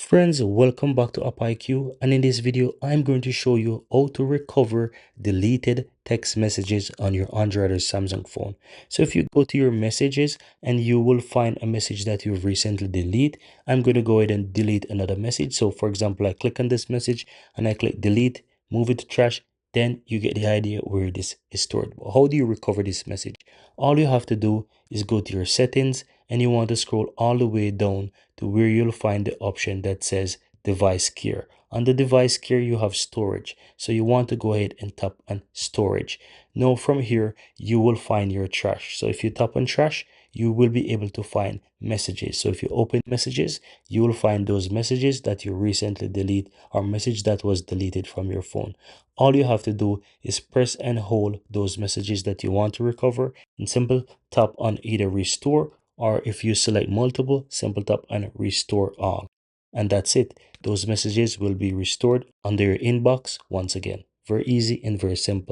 Friends, welcome back to AppIQ, and in this video I'm going to show you how to recover deleted text messages on your Android or Samsung phone. So if you go to your messages and you will find a message that you've recently deleted, I'm going to go ahead and delete another message. So for example, I click on this message and I click delete, move it to trash, then you get the idea where this is stored. How do you recover this message? All you have to do is go to your settings and you want to scroll all the way down to where you'll find the option that says device care. On the device care, you have storage. So you want to go ahead and tap on storage. Now from here, you will find your trash. So if you tap on trash, you will be able to find messages. So if you open messages, you will find those messages that you recently delete or message that was deleted from your phone. All you have to do is press and hold those messages that you want to recover and simple tap on either restore, or if you select multiple, simple tap on restore all. And that's it. Those messages will be restored under your inbox once again. Very easy and very simple.